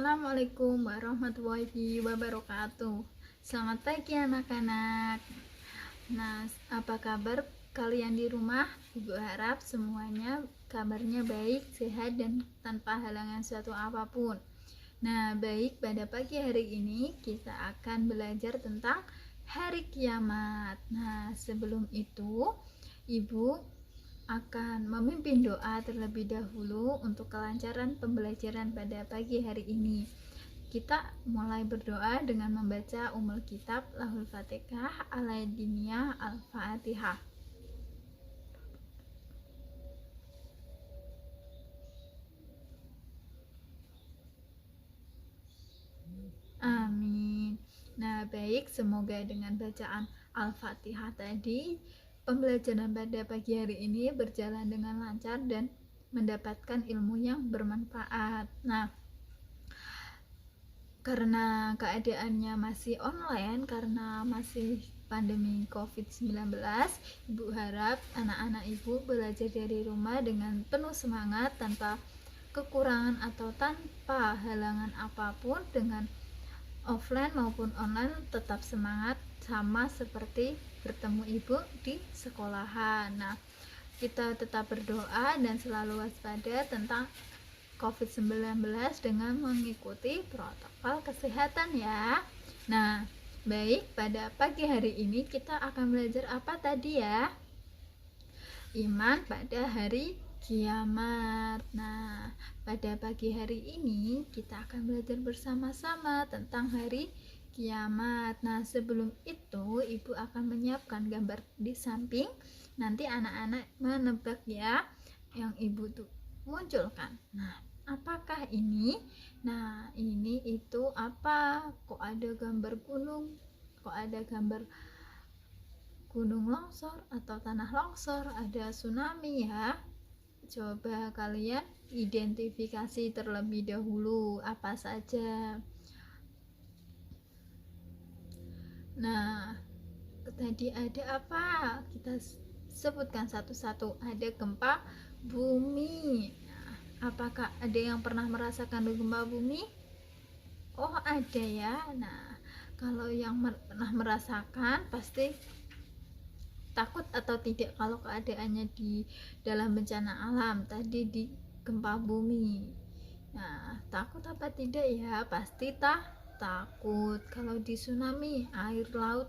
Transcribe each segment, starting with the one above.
Assalamualaikum warahmatullahi wabarakatuh. Selamat pagi anak-anak. Nah, apa kabar kalian di rumah? Ibu harap semuanya kabarnya baik, sehat, dan tanpa halangan suatu apapun. Nah, baik, pada pagi hari ini kita akan belajar tentang hari kiamat. Nah, sebelum itu, Ibu akan memimpin doa terlebih dahulu untuk kelancaran pembelajaran pada pagi hari ini. Kita mulai berdoa dengan membaca Ummul Kitab, Lahul Fatihah, Al-Diniyah, Al-Fatihah. Amin. Nah, baik, semoga dengan bacaan Al-Fatihah tadi pembelajaran pada pagi hari ini berjalan dengan lancar dan mendapatkan ilmu yang bermanfaat. Nah, karena keadaannya masih online, karena masih pandemi COVID-19, Ibu harap anak-anak Ibu belajar dari rumah dengan penuh semangat, tanpa kekurangan atau tanpa halangan apapun. Dengan offline maupun online tetap semangat, sama seperti bertemu Ibu di sekolahan. Nah, kita tetap berdoa dan selalu waspada tentang COVID-19 dengan mengikuti protokol kesehatan ya. Nah, baik, pada pagi hari ini kita akan belajar apa tadi ya? Iman pada hari kiamat. Nah, pada pagi hari ini kita akan belajar bersama-sama tentang hari kiamat. Nah, sebelum itu Ibu akan menyiapkan gambar di samping. Nanti anak-anak menebak ya yang Ibu tuh munculkan. Nah, apakah ini? Nah, ini itu apa? Kok ada gambar gunung? Kok ada gambar gunung longsor atau tanah longsor? Ada tsunami ya? Coba kalian identifikasi terlebih dahulu apa saja. Nah, tadi ada apa? Kita sebutkan satu-satu. Ada gempa bumi. Nah, apakah ada yang pernah merasakan gempa bumi? Oh, ada ya. Nah, kalau yang pernah merasakan pasti takut atau tidak kalau keadaannya di dalam bencana alam tadi di gempa bumi. Nah, takut apa tidak ya? Pasti takut. Kalau di tsunami, air laut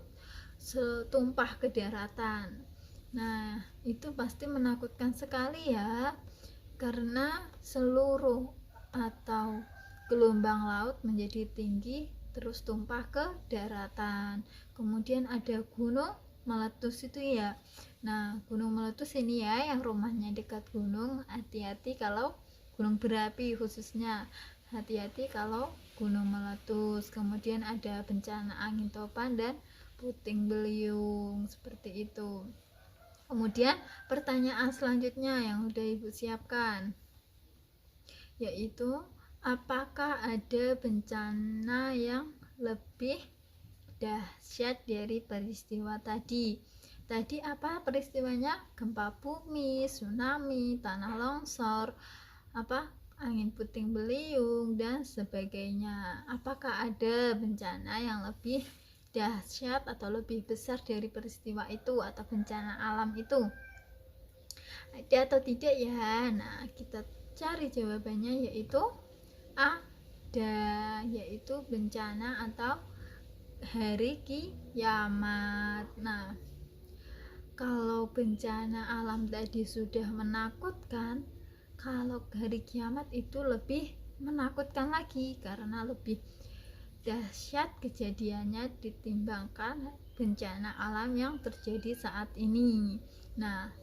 setumpah ke daratan. Nah, itu pasti menakutkan sekali ya, karena seluruh atau gelombang laut menjadi tinggi terus tumpah ke daratan. Kemudian ada gunung meletus itu ya. Nah, gunung meletus ini ya yang rumahnya dekat gunung, hati-hati kalau gunung berapi khususnya, hati-hati kalau gunung meletus. Kemudian ada bencana angin topan dan puting beliung seperti itu. Kemudian pertanyaan selanjutnya yang udah Ibu siapkan yaitu, apakah ada bencana yang lebih dahsyat dari peristiwa tadi? Tadi apa peristiwanya? Gempa bumi, tsunami, tanah longsor, angin puting beliung dan sebagainya. Apakah ada bencana yang lebih dahsyat atau lebih besar dari peristiwa itu atau bencana alam itu? Ada atau tidak ya? Nah, kita cari jawabannya, yaitu ada, yaitu bencana atau hari kiamat. Nah, kalau bencana alam tadi sudah menakutkan, kalau hari kiamat itu lebih menakutkan lagi karena lebih dahsyat kejadiannya ditimbangkan bencana alam yang terjadi saat ini. Nah,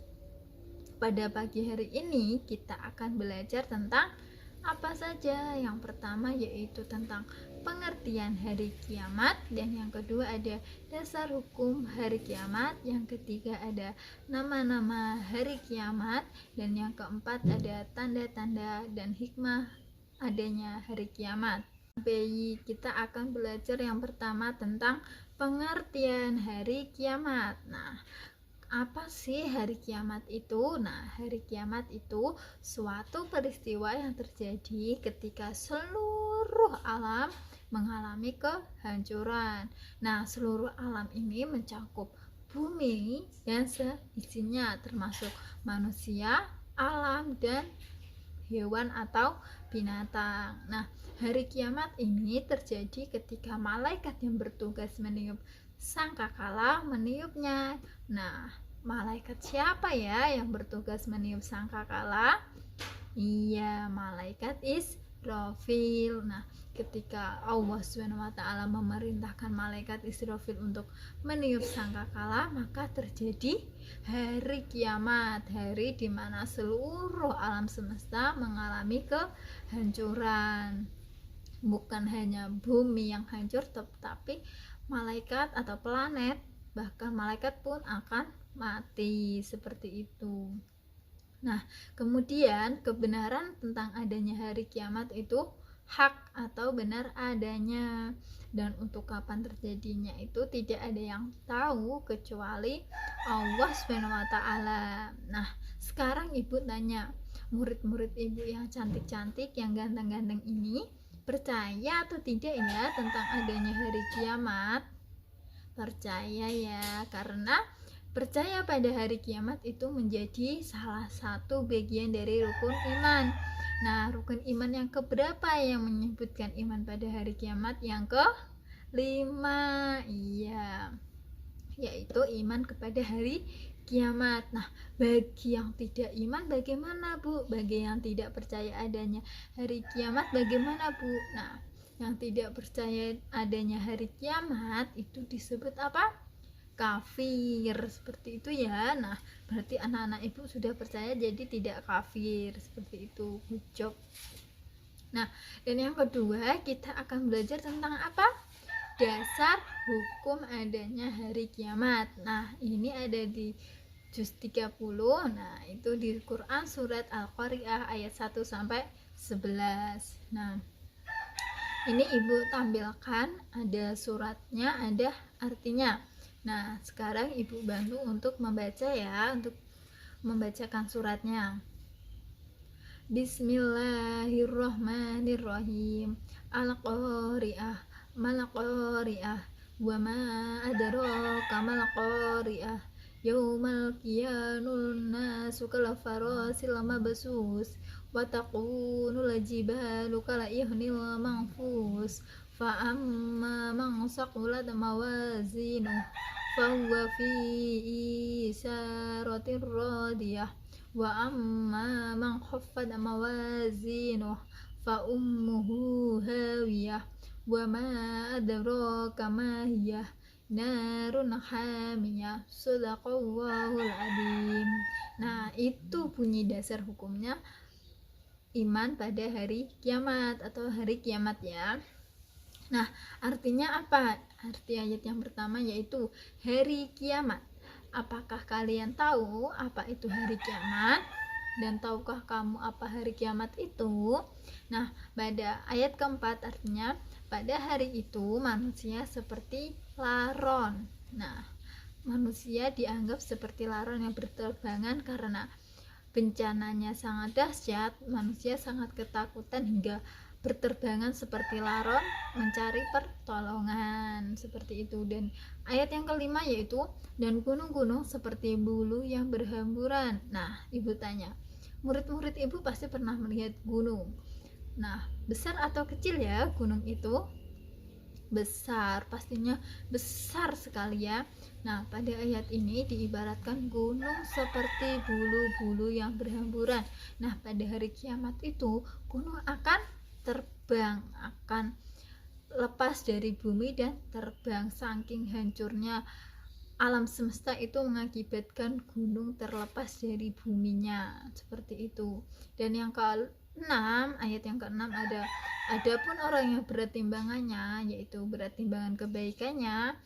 pada pagi hari ini kita akan belajar tentang apa saja. Yang pertama yaitu tentang pengertian hari kiamat, dan yang kedua ada dasar hukum hari kiamat, yang ketiga ada nama-nama hari kiamat, dan yang keempat ada tanda-tanda dan hikmah adanya hari kiamat. Baik, kita akan belajar yang pertama tentang pengertian hari kiamat. Nah, Apa sih hari kiamat itu? Nah, hari kiamat itu suatu peristiwa yang terjadi ketika seluruh alam mengalami kehancuran. Nah, seluruh alam ini mencakup bumi dan seisinya, termasuk manusia, alam, dan hewan atau binatang. Nah, hari kiamat ini terjadi ketika malaikat yang bertugas meniup sangkakala meniupnya. Nah, malaikat siapa ya yang bertugas meniup sangkakala? Iya, malaikat Israfil. Nah, ketika Allah SWT memerintahkan malaikat Israfil untuk meniup sangkakala, maka terjadi hari kiamat, hari di mana seluruh alam semesta mengalami kehancuran. Bukan hanya bumi yang hancur, tetapi malaikat atau planet, bahkan malaikat pun akan mati, seperti itu. Nah, kemudian kebenaran tentang adanya hari kiamat itu hak atau benar adanya, dan untuk kapan terjadinya itu tidak ada yang tahu kecuali Allah SWT. Nah, sekarang ibu tanya, murid-murid ibu yang cantik-cantik, yang ganteng-ganteng ini percaya atau tidak ya tentang adanya hari kiamat? Percaya ya, karena percaya pada hari kiamat itu menjadi salah satu bagian dari rukun iman. Nah, rukun iman yang keberapa yang menyebutkan iman pada hari kiamat? Yang kelima, iya, yaitu iman kepada hari kiamat. Nah, bagi yang tidak iman bagaimana, Bu? Bagi yang tidak percaya adanya hari kiamat bagaimana, Bu? Nah, yang tidak percaya adanya hari kiamat itu disebut apa? Kafir, seperti itu ya. Nah, berarti anak-anak ibu sudah percaya, jadi tidak kafir, seperti itu. Good job. Nah, dan yang kedua kita akan belajar tentang apa? Dasar hukum adanya hari kiamat. Nah, ini ada di juz 30. Nah, itu di Quran surat Al-Qari'ah ayat 1 sampai 11. Nah, ini ibu tampilkan, ada suratnya, ada artinya. Nah, sekarang ibu bantu untuk membaca ya, untuk membacakan suratnya. Bismillahirrahmanirrahim. Al-Qari'ah, mal-Qari'ah, wa ma adraka mal-Qari'ah. Yaumal qiyanul nasu kal farasil mabsus wa takunul jibalu kal ihnil manfus fa amma man saqulat mawazinuh fahuwa fi isaratir radiyah wa amma man khaffat mawazinuh fa ummuhu hawiyah wa ma adraka ma hiyah narun hamiyah. Shadaqallahul adzim. Nah, itu bunyi dasar hukumnya iman pada hari kiamat atau hari kiamat ya. Nah, artinya apa? Arti ayat yang pertama yaitu hari kiamat. Apakah kalian tahu apa itu hari kiamat? Dan tahukah kamu apa hari kiamat itu? Nah, pada ayat keempat artinya pada hari itu manusia seperti laron. Nah, manusia dianggap seperti laron yang berterbangan karena bencananya sangat dahsyat. Manusia sangat ketakutan hingga berterbangan seperti laron mencari pertolongan, seperti itu. Dan ayat yang kelima yaitu dan gunung-gunung seperti bulu yang berhamburan. Nah, ibu tanya, murid-murid ibu pasti pernah melihat gunung. Nah, besar atau kecil ya gunung itu? Besar, pastinya besar sekali ya. Nah, pada ayat ini diibaratkan gunung seperti bulu-bulu yang berhamburan. Nah, pada hari kiamat itu gunung akan terbang, akan lepas dari bumi dan terbang. Saking hancurnya alam semesta itu mengakibatkan gunung terlepas dari buminya, seperti itu. Dan yang ke-6, ayat yang ke-6 adapun orang yang berat timbangannya, yaitu berat timbangan kebaikannya,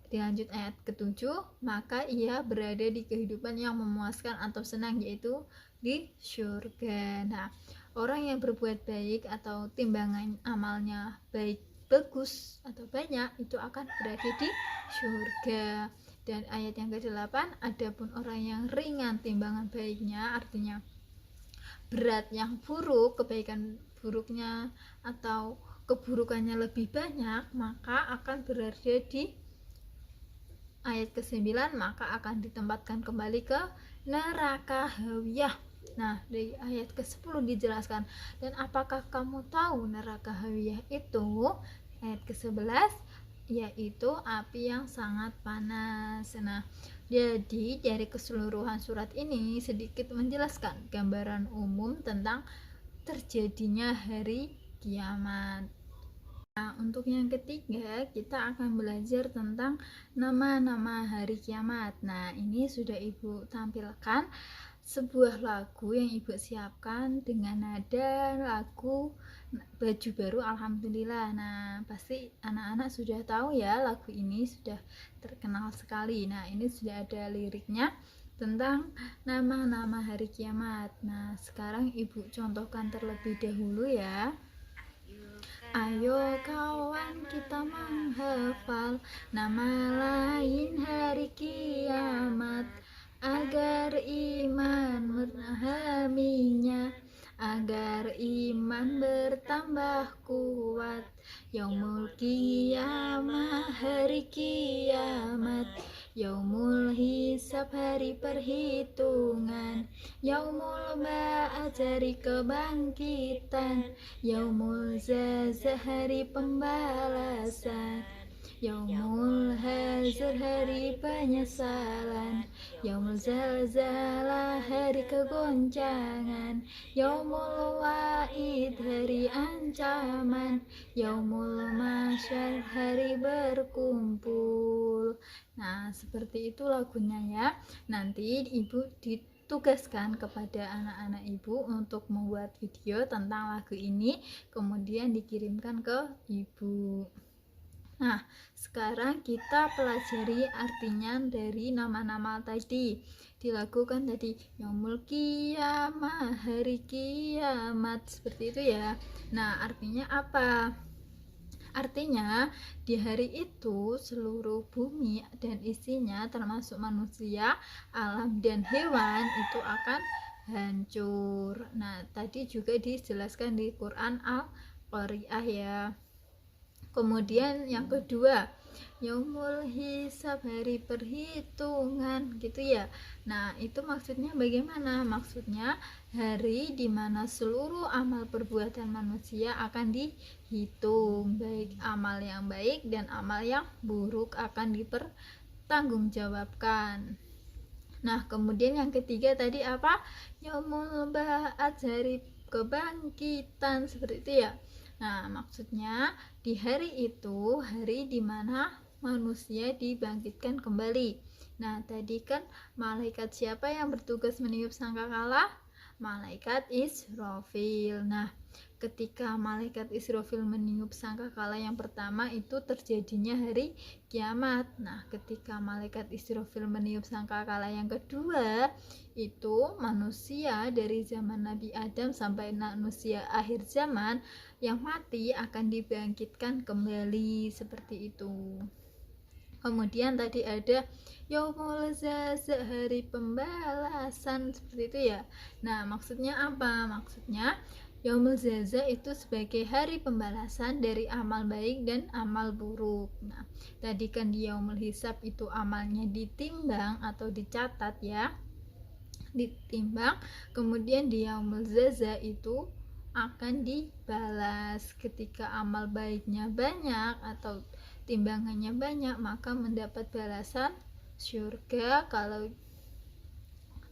dilanjut ayat ke-7, maka ia berada di kehidupan yang memuaskan atau senang, yaitu di surga. Nah, orang yang berbuat baik atau timbangan amalnya baik, bagus atau banyak, itu akan berada di surga. Dan ayat yang ke-8, adapun orang yang ringan timbangan baiknya, artinya berat yang buruk, kebaikan buruknya atau keburukannya lebih banyak, maka akan berada di ayat ke-9, maka akan ditempatkan kembali ke neraka hawiyah. Nah, dari ayat ke-10 dijelaskan, dan apakah kamu tahu neraka hawiyah itu? Ayat ke-11, yaitu api yang sangat panas. Nah, jadi dari keseluruhan surat ini sedikit menjelaskan gambaran umum tentang terjadinya hari kiamat. Nah, untuk yang ketiga, kita akan belajar tentang nama-nama hari kiamat. Nah, ini sudah Ibu tampilkan sebuah lagu yang Ibu siapkan dengan nada lagu Baju Baru Alhamdulillah. Nah, pasti anak-anak sudah tahu ya, lagu ini sudah terkenal sekali. Nah, ini sudah ada liriknya tentang nama-nama hari kiamat. Nah, sekarang Ibu contohkan terlebih dahulu ya. Ayo kawan kita menghafal nama lain hari kiamat, agar iman memahaminya, agar iman bertambah kuat. Yaumul qiyamah hari kiamat, yaumul hisab hari perhitungan, yaumul ba'ats hari kebangkitan, yaumul zazah hari pembalasan, yaumul hazar hari penyesalan, yaumul zalzalah hari kegoncangan, yaumul wa'id hari ancaman, yaumul mahsyar hari berkumpul. Nah, seperti itu lagunya ya. Nanti Ibu ditugaskan kepada anak-anak Ibu untuk membuat video tentang lagu ini, kemudian dikirimkan ke Ibu. Nah, sekarang kita pelajari artinya dari nama-nama tadi. Dilakukan tadi, yaumul qiyamah, hari kiamat, seperti itu ya. Nah, artinya apa? Artinya, di hari itu seluruh bumi dan isinya termasuk manusia, alam dan hewan itu akan hancur. Nah, tadi juga dijelaskan di Quran Al-Qari'ah ya. Kemudian yang kedua, yaumul hisab hari perhitungan gitu ya. Nah, itu maksudnya bagaimana? Maksudnya hari dimana seluruh amal perbuatan manusia akan dihitung, baik amal yang baik dan amal yang buruk akan dipertanggungjawabkan. Nah, kemudian yang ketiga tadi apa? Yaumul ba'ats hari kebangkitan, seperti itu ya. Nah, maksudnya di hari itu, hari dimana manusia dibangkitkan kembali. Nah, tadi kan malaikat siapa yang bertugas meniup sangkakala? Malaikat Israfil. Nah, ketika malaikat Israfil meniup sangkakala yang pertama itu terjadinya hari kiamat. Nah, ketika malaikat Israfil meniup sangkakala yang kedua itu manusia dari zaman Nabi Adam sampai manusia akhir zaman yang mati akan dibangkitkan kembali, seperti itu. Kemudian tadi ada yaumul zazah hari pembalasan, seperti itu ya. Nah, maksudnya apa? Maksudnya yaumul zazah itu sebagai hari pembalasan dari amal baik dan amal buruk. Nah, tadi kan di yaumul hisab itu amalnya ditimbang atau dicatat ya, ditimbang. Kemudian di yaumul zazah itu akan dibalas. Ketika amal baiknya banyak atau timbangannya banyak, maka mendapat balasan surga. Kalau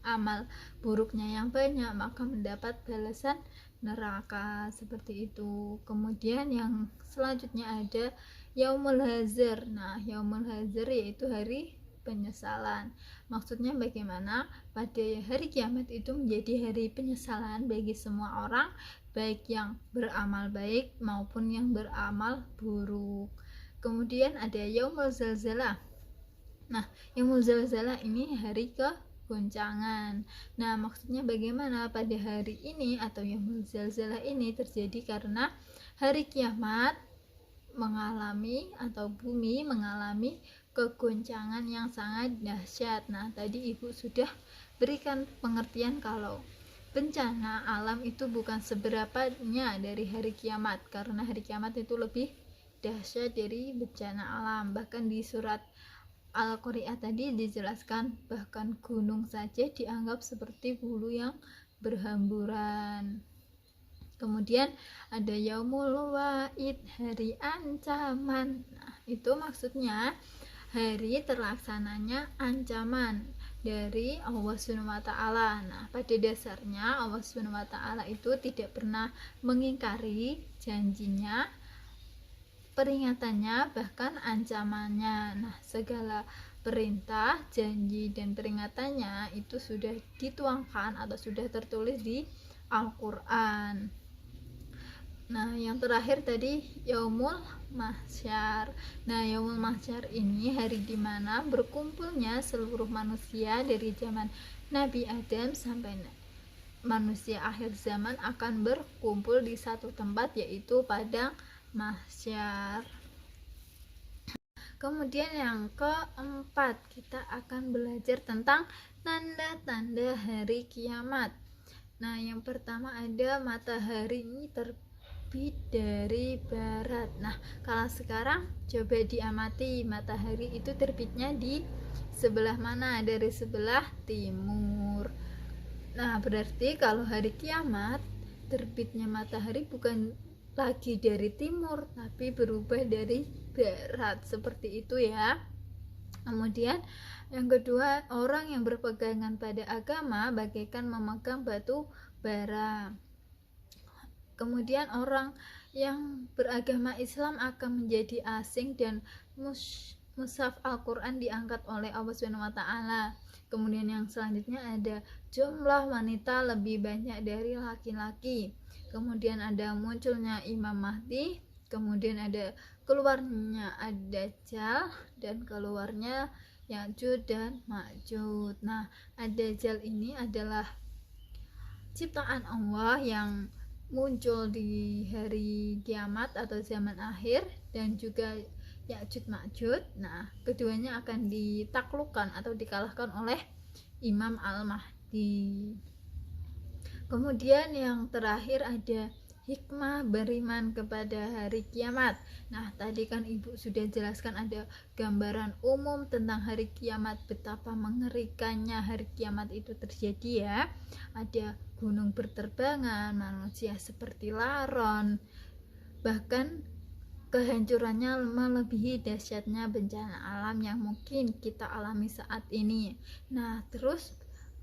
amal buruknya yang banyak, maka mendapat balasan neraka, seperti itu. Kemudian yang selanjutnya ada yaumul hazar. Nah, yaumul hazar yaitu hari penyesalan. Maksudnya bagaimana? Pada hari kiamat itu menjadi hari penyesalan bagi semua orang, baik yang beramal baik maupun yang beramal buruk. Kemudian ada yaumul zalzalah. Nah, yaumul zalzalah ini hari kegoncangan. Nah, maksudnya bagaimana? Pada hari ini atau yaumul zalzalah ini terjadi karena hari kiamat mengalami atau bumi mengalami kegoncangan yang sangat dahsyat. Nah, tadi Ibu sudah berikan pengertian kalau bencana alam itu bukan seberapanya dari hari kiamat, karena hari kiamat itu lebih dahsyat dari bencana alam. Bahkan di surat Al-Qari'ah tadi dijelaskan bahkan gunung saja dianggap seperti bulu yang berhamburan. Kemudian ada yaumul wa'id, hari ancaman. Nah, itu maksudnya hari terlaksananya ancaman dari Allah Subhanahu wa taala. Nah, pada dasarnya Allah Subhanahu wa taala itu tidak pernah mengingkari janjinya, peringatannya, bahkan ancamannya. Nah, segala perintah, janji dan peringatannya itu sudah dituangkan atau sudah tertulis di Al-Qur'an. Nah, yang terakhir tadi Yaumul Mahsyar. Nah, Yaumul Mahsyar ini hari dimana berkumpulnya seluruh manusia dari zaman Nabi Adam sampai manusia akhir zaman akan berkumpul di satu tempat, yaitu padang mahsyar. Kemudian yang keempat, kita akan belajar tentang tanda-tanda hari kiamat. Nah, yang pertama ada matahari ini terbit dari barat. Nah, kalau sekarang coba diamati, matahari itu terbitnya di sebelah mana? Dari sebelah timur. Nah, berarti kalau hari kiamat terbitnya matahari bukan lagi dari timur, tapi berubah dari barat, seperti itu ya. Kemudian yang kedua, orang yang berpegangan pada agama bagaikan memegang batu bara. Kemudian orang yang beragama Islam akan menjadi asing dan mushaf Al-Quran diangkat oleh Allah Subhanahu wa taala. Kemudian yang selanjutnya ada jumlah wanita lebih banyak dari laki-laki. Kemudian ada munculnya Imam Mahdi. Kemudian ada keluarnya Ad-Dajjal dan keluarnya Ya'juj dan Ma'juj. Nah, Ad-Dajjal ini adalah ciptaan Allah yang muncul di hari kiamat atau zaman akhir, dan juga Ya'juj Ma'juj. Nah, keduanya akan ditaklukkan atau dikalahkan oleh Imam Al-Mahdi. Kemudian yang terakhir ada hikmah beriman kepada hari kiamat. Nah, tadi kan Ibu sudah jelaskan ada gambaran umum tentang hari kiamat, betapa mengerikannya hari kiamat itu terjadi ya. Ada gunung berterbangan, manusia seperti laron, bahkan kehancurannya melebihi dahsyatnya bencana alam yang mungkin kita alami saat ini. Nah, terus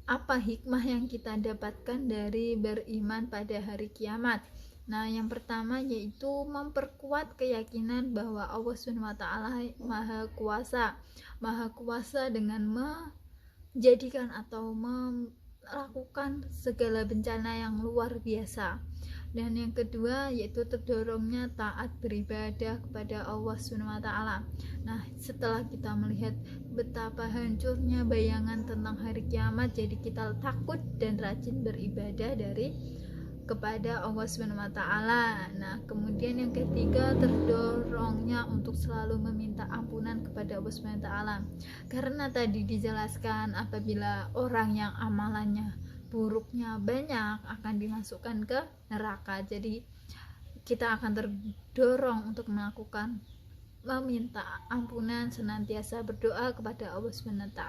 apa hikmah yang kita dapatkan dari beriman pada hari kiamat? Nah, yang pertama yaitu memperkuat keyakinan bahwa Allah SWT Maha Kuasa. Maha Kuasa dengan menjadikan atau melakukan segala bencana yang luar biasa. Dan yang kedua yaitu terdorongnya taat beribadah kepada Allah SWT. Nah, setelah kita melihat betapa hancurnya bayangan tentang hari kiamat, jadi kita takut dan rajin beribadah kepada Allah SWT. Nah, kemudian yang ketiga terdorongnya untuk selalu meminta ampunan kepada Allah SWT. Karena tadi dijelaskan apabila orang yang amalannya buruknya banyak akan dimasukkan ke neraka. Jadi kita akan terdorong untuk meminta ampunan, senantiasa berdoa kepada Allah SWT.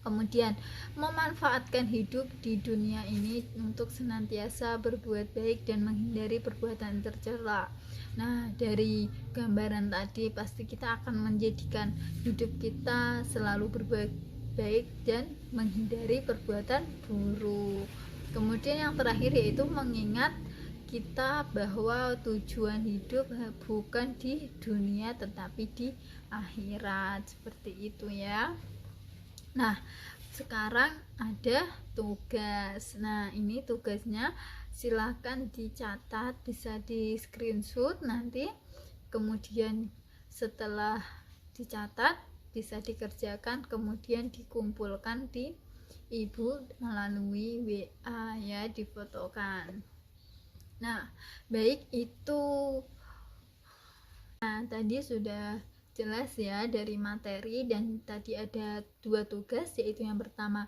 Kemudian memanfaatkan hidup di dunia ini untuk senantiasa berbuat baik dan menghindari perbuatan tercela. Nah, dari gambaran tadi pasti kita akan menjadikan hidup kita selalu berbuat baik dan menghindari perbuatan buruk. Kemudian yang terakhir yaitu mengingat kita bahwa tujuan hidup bukan di dunia tetapi di akhirat, seperti itu ya. Nah, sekarang ada tugas. Nah, ini tugasnya silakan dicatat, bisa di screenshot nanti. Kemudian setelah dicatat bisa dikerjakan, kemudian dikumpulkan di Ibu melalui WA ya, difotokan. Nah, baik itu. Nah, tadi sudah jelas ya dari materi, dan tadi ada 2 tugas, yaitu yang pertama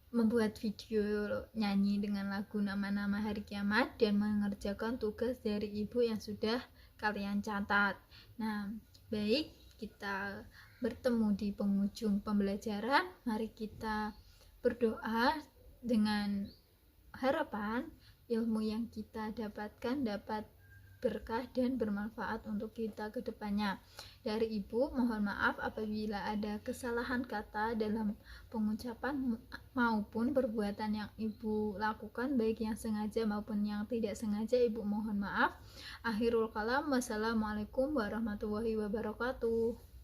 membuat video nyanyi dengan lagu nama-nama hari kiamat dan mengerjakan tugas dari ibu yang sudah kalian catat. Nah, baik, kita bertemu di penghujung pembelajaran. Mari kita berdoa dengan harapan ilmu yang kita dapatkan dapat berkah dan bermanfaat untuk kita ke depannya. Dari Ibu, mohon maaf apabila ada kesalahan kata dalam pengucapan maupun perbuatan yang Ibu lakukan, baik yang sengaja maupun yang tidak sengaja. Ibu mohon maaf. Akhirul kalam, wassalamualaikum warahmatullahi wabarakatuh.